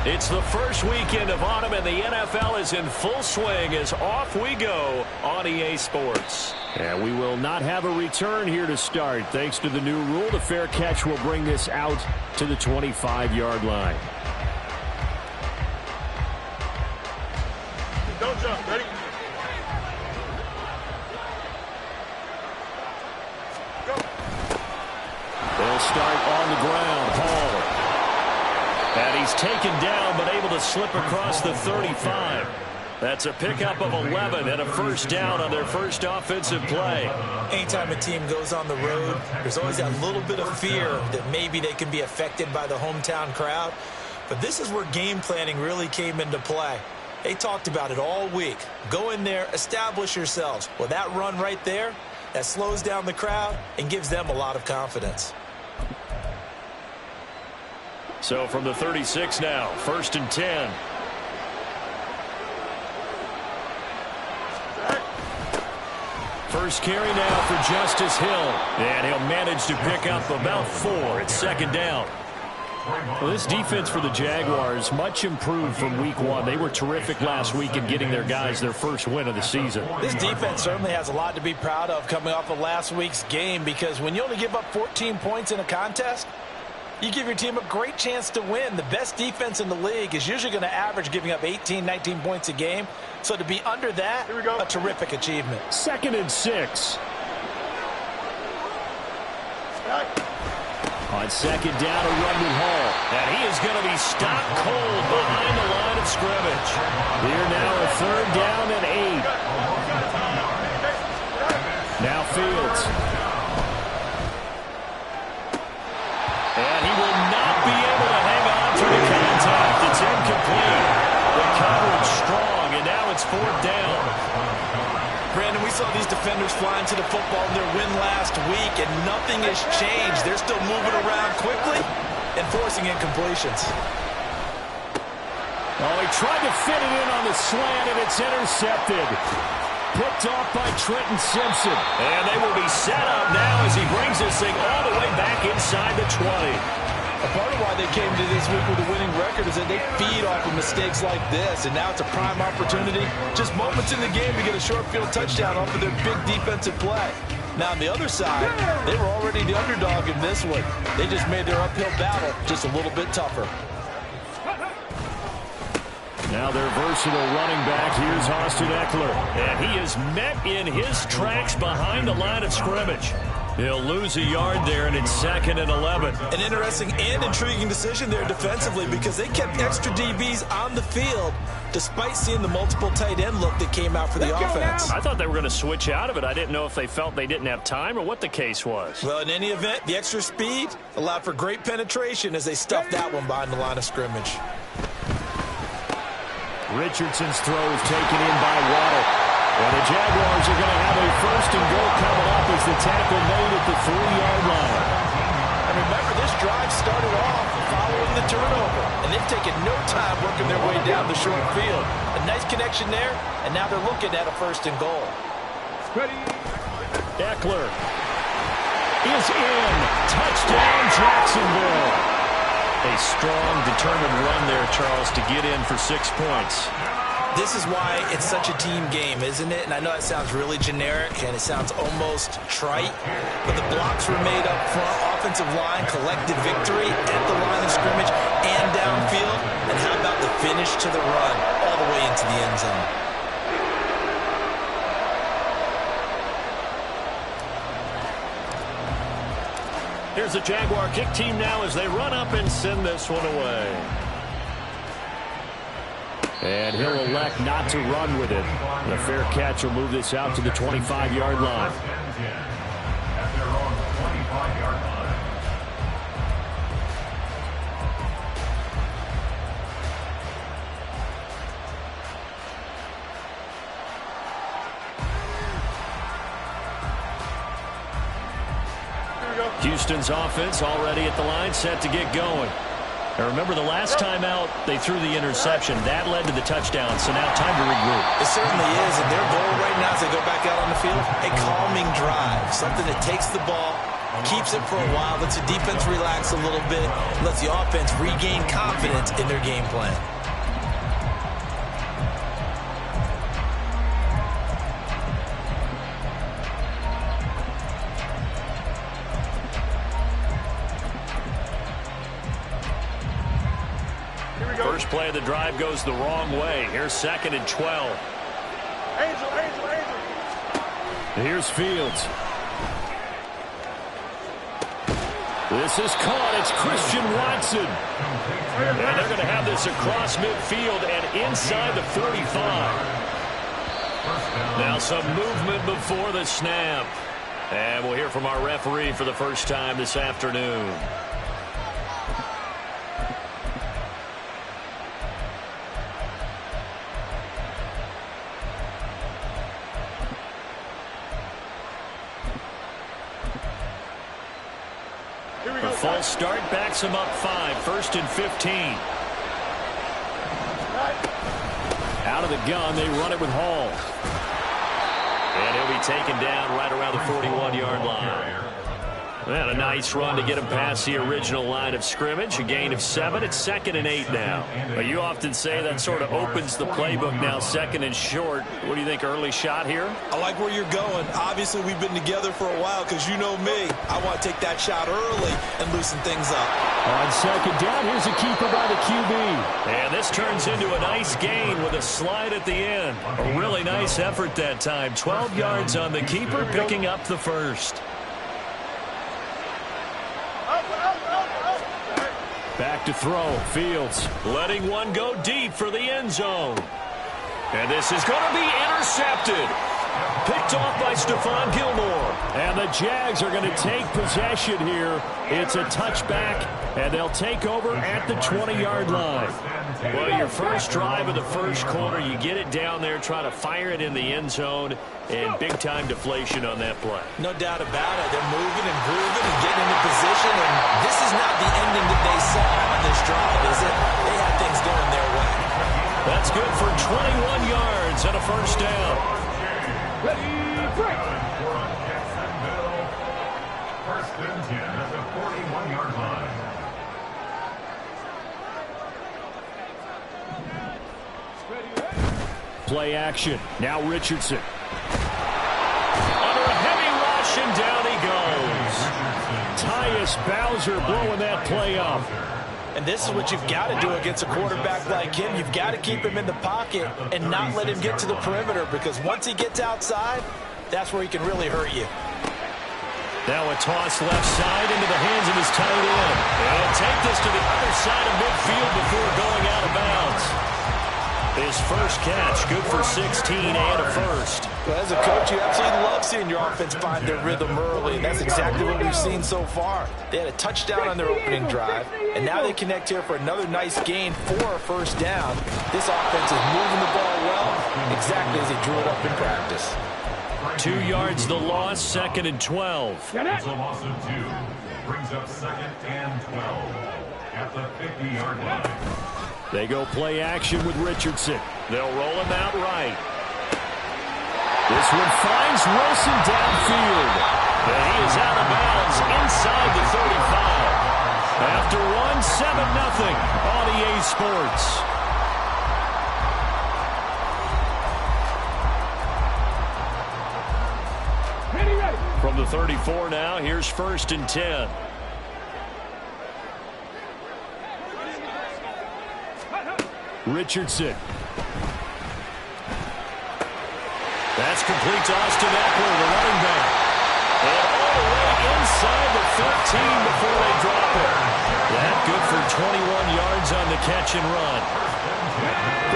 It's the first weekend of autumn, and the NFL is in full swing as off we go on EA Sports. And we will not have a return here to start. Thanks to the new rule, the fair catch will bring this out to the 25-yard line. Don't jump. Ready? Go. They'll start on the ground. Hall. And he's taken down, but able to slip across the 35. That's a pickup of 11 and a first down on their first offensive play. Anytime a team goes on the road, there's always that little bit of fear that maybe they can be affected by the hometown crowd. But this is where game planning really came into play. They talked about it all week. Go in there, establish yourselves. Well, that run right there, that slows down the crowd and gives them a lot of confidence. So from the 36 now, 1st and 10. First carry now for Justice Hill. And he'll manage to pick up about 4. It's 2nd down. Well, this defense for the Jaguars, much improved from week 1. They were terrific last week in getting their guys their first win of the season. This defense certainly has a lot to be proud of coming off of last week's game, because when you only give up 14 points in a contest, you give your team a great chance to win. The best defense in the league is usually going to average giving up 18, 19 points a game. So to be under that, a terrific achievement. 2nd and 6. On 2nd down, a run with Hall. And he is going to be stopped cold behind the line of scrimmage. Here now a 3rd down and 8. Now Fields. And he will not be able to hang on to the contact. It's incomplete. The coverage strong, and now it's 4th down. Brandon, we saw these defenders flying to the football in their win last week, and nothing has changed. They're still moving around quickly and forcing incompletions. Oh, he tried to fit it in on the slant, and it's intercepted. Picked off by Trenton Simpson. And they will be set up now as he brings this thing all the way back inside the 20. A part of why they came to this week with a winning record is that they feed off of mistakes like this, and now it's a prime opportunity, just moments in the game, to get a short field touchdown off of their big defensive play. Now on the other side, they were already the underdog in this one. They just made their uphill battle just a little bit tougher. Now their versatile running back, here's Austin Eckler. And he is met in his tracks behind the line of scrimmage. He'll lose a yard there, and it's 2nd and 11. An interesting and intriguing decision there defensively, because they kept extra DBs on the field despite seeing the multiple tight end look that came out for the offense. I thought they were going to switch out of it. I didn't know if they felt they didn't have time or what the case was. Well, in any event, the extra speed allowed for great penetration as they stuffed that one behind the line of scrimmage. Richardson's throw is taken in by Waddle. And the Jaguars are going to have a 1st and goal coming up as the tackle made at the 3-yard line. And remember, this drive started off following the turnover, and they've taken no time working their way down the short field. A nice connection there, and now they're looking at a 1st and goal. Eckler is in. Touchdown, Jacksonville. A strong, determined run there, Charles, to get in for 6 points. This is why it's such a team game, isn't it? And I know it sounds really generic and it sounds almost trite, but the blocks were made up front. Offensive line collected victory at the line of scrimmage and downfield. And how about the finish to the run all the way into the end zone? Here's the Jaguar kick team now as they run up and send this one away. And he'll elect not to run with it. The fair catch will move this out to the 25-yard line. Houston's offense already at the line, set to get going. And remember, the last time out, they threw the interception. That led to the touchdown, so now time to regroup. It certainly is, and their goal right now as they go back out on the field, a calming drive, something that takes the ball Keeps it for a while, lets the defense relax a little bit, lets the offense regain confidence in their game plan. First play of the drive goes the wrong way. Here's 2nd and 12. Angel. Here's Fields. This is caught. It's Christian Watson. And they're going to have this across midfield and inside the 45. Now some movement before the snap. And we'll hear from our referee for the first time this afternoon. A false start backs him up 5. 1st and 15. Out of the gun, they run it with Hall. And he'll be taken down right around the 41-yard line. And a nice run to get him past the original line of scrimmage. A gain of 7. It's 2nd and 8 now. But you often say that sort of opens the playbook now, 2nd and short. What do you think, early shot here? I like where you're going. Obviously, we've been together for a while because you know me. I want to take that shot early and loosen things up. On 2nd down, here's a keeper by the QB. And this turns into a nice gain with a slide at the end. A really nice effort that time. 12 yards on the keeper, picking up the first. Back to throw. Fields letting one go deep for the end zone. And this is going to be intercepted. Picked off by Stephon Gilmore. And the Jags are going to take possession here. It's a touchback, and they'll take over at the 20-yard line. Well, your first drive of the first quarter, you get it down there, try to fire it in the end zone, and big-time deflation on that play. No doubt about it. They're moving and grooving and getting into position, and this is not the ending that they saw on this drive, is it? They had things going their way. That's good for 21 yards and a first down. Ready, break. Jacksonville. 1st and 10 at the 41-yard line. Play action. Now Richardson. Under a heavy rush, and down he goes. Tyus Bowser blowing that play up. And this is what you've got to do against a quarterback like him. You've got to keep him in the pocket and not let him get to the perimeter, because once he gets outside, that's where he can really hurt you. Now a toss left side into the hands of his tight end. And take this to the other side of midfield before going out of bounds. His first catch, good for 16 and a first. Well, as a coach, you absolutely love seeing your offense find their rhythm early, and that's exactly what we've seen so far. They had a touchdown on their opening drive, and now they connect here for another nice gain for a first down. This offense is moving the ball well, exactly as they drew it up in practice. 2 yards the loss, 2nd and 12. It's a loss of 2. Brings up 2nd and 12 at the 50-yard line. They go play action with Richardson. They'll roll him out right. This one finds Wilson downfield. And he is out of bounds inside the 35. After one, 7-0 on EA Sports. From the 34 now, here's 1st and 10. Richardson. That's complete to Austin Eckler, the running back. And all the way inside the 13 before they drop it. That good for 21 yards on the catch and run.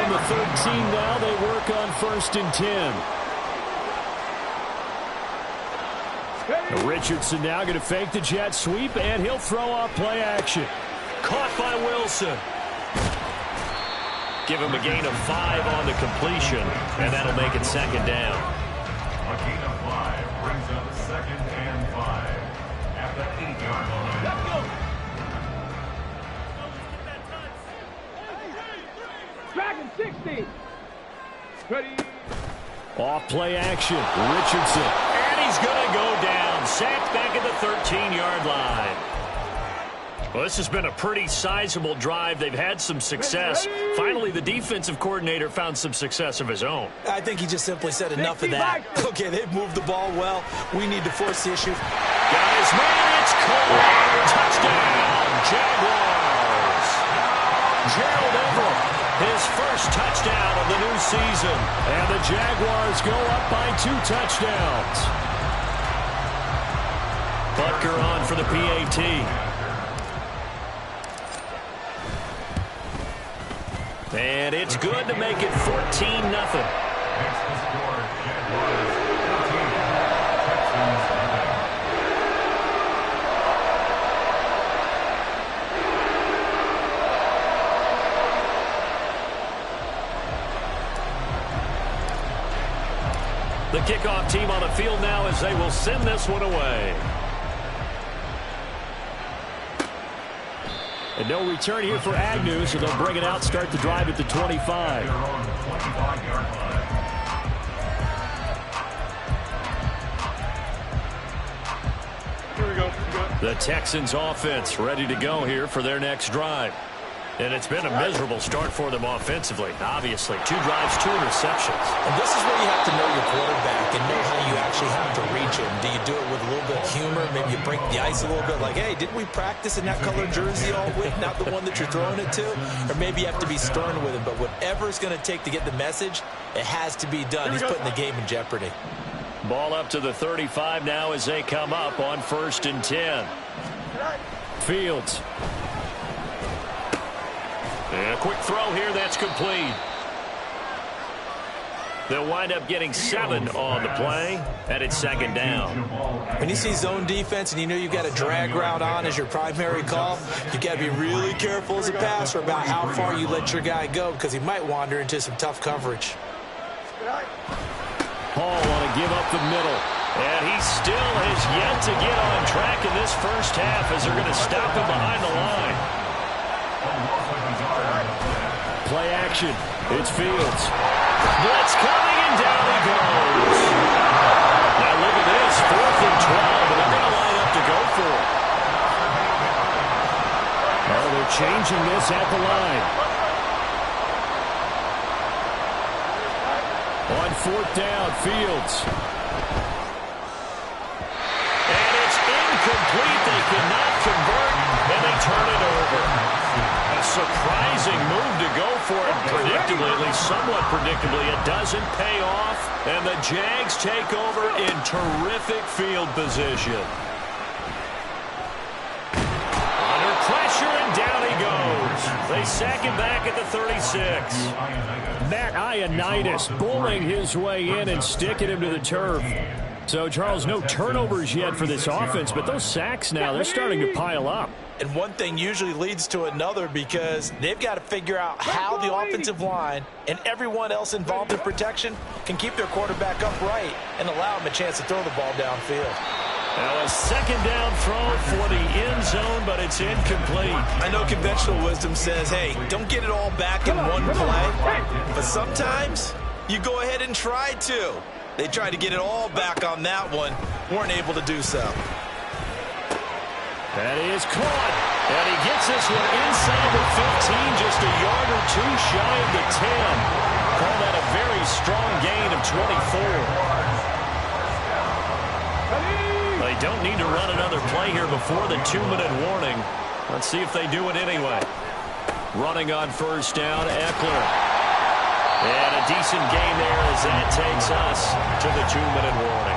From the 13 now, they work on 1st and 10. Richardson now going to fake the jet sweep, and he'll throw off play action. Caught by Wilson. Give him a gain of 5 on the completion, and that'll make it 2nd down. A gain of 5 brings up 2nd and 5 at the 8-yard line. Let's go. Dragon 60. Ready. Off play action. Richardson. And he's going to go down. and sacked back at the 13-yard line. Well, this has been a pretty sizable drive. They've had some success. Finally, the defensive coordinator found some success of his own. I think he just simply said enough of that. Okay, they've moved the ball well. We need to force the issue. Got his man. It's caught. Touchdown, Jaguars. Gerald Everett, his first touchdown of the new season. And the Jaguars go up by 2 touchdowns. Butker on for the PAT. And it's good to make it 14-0. The kickoff team on the field now as they will send this one away. And no return here for Agnew, so they'll bring it out, start the drive at the 25. Here we go. The Texans offense ready to go here for their next drive. And it's been a miserable start for them offensively. Obviously, 2 drives, 2 interceptions. And this is where you have to know your quarterback and know how you actually have to reach him. Do you do it with a little bit of humor? Maybe you break the ice a little bit like, hey, didn't we practice in that colored jersey all week? Not the one that you're throwing it to? Or maybe you have to be stern with him. But whatever it's going to take to get the message, it has to be done. He's putting the game in jeopardy. Ball up to the 35 now as they come up on 1st and 10. Fields. And a quick throw here, that's complete. They'll wind up getting 7 on the play, and it's 2nd down. When you see zone defense and you know you've got a drag route on as your primary call, you've got to be really careful as a passer about how far you let your guy go because he might wander into some tough coverage. Hall want to give up the middle, and he still has yet to get on track in this first half as they're going to stop him behind the line. Play action. It's Fields. Blitz coming, and down he goes. Now look at this. 4th and 12, and they're going to line up to go for it. Oh, they're changing this at the line. On 4th down, Fields. And it's incomplete. They cannot convert, and they turn it over. A surprising move to go for it. Predictably, at least somewhat predictably, it doesn't pay off. And the Jags take over in terrific field position. Under pressure, and down he goes. They sack him back at the 36. Matt Ioannidis bullying his way in and sticking him to the turf. So, Charles, no turnovers yet for this offense, but those sacks now, they're starting to pile up. And one thing usually leads to another because they've got to figure out how the offensive line and everyone else involved in protection can keep their quarterback upright and allow him a chance to throw the ball downfield. Now a 2nd down throw for the end zone, but it's incomplete. I know conventional wisdom says, hey, don't get it all back in one play. But sometimes you go ahead and try to. They tried to get it all back on that one, weren't able to do so. And he is caught. And he gets this one inside the 15, just a yard or 2 shy of the 10. Call that a very strong gain of 24. They don't need to run another play here before the 2-minute warning. Let's see if they do it anyway. Running on 1st down, Eckler. And a decent gain there as that takes us to the 2-minute warning.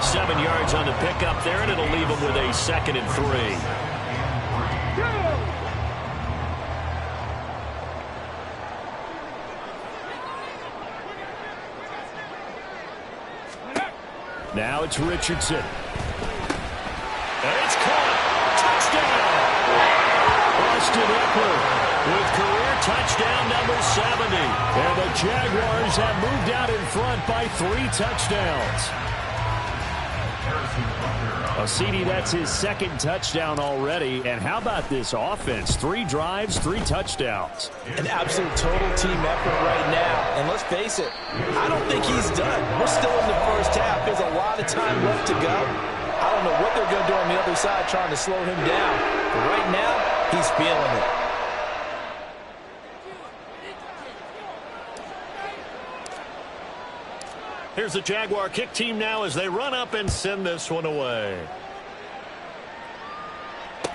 7 yards on the pickup there, and it'll leave them with a 2nd and 3. Now it's Richardson. And it's caught. Touchdown! Austin Eckler with career touchdown number 70. And the Jaguars have moved out in front by 3 touchdowns. CD, that's his second touchdown already. And how about this offense? 3 drives, 3 touchdowns. An absolute total team effort right now. And let's face it, I don't think he's done. We're still in the first half. There's a lot of time left to go. I don't know what they're going to do on the other side trying to slow him down. But right now, he's feeling it. Here's the Jaguar kick team now as they run up and send this one away.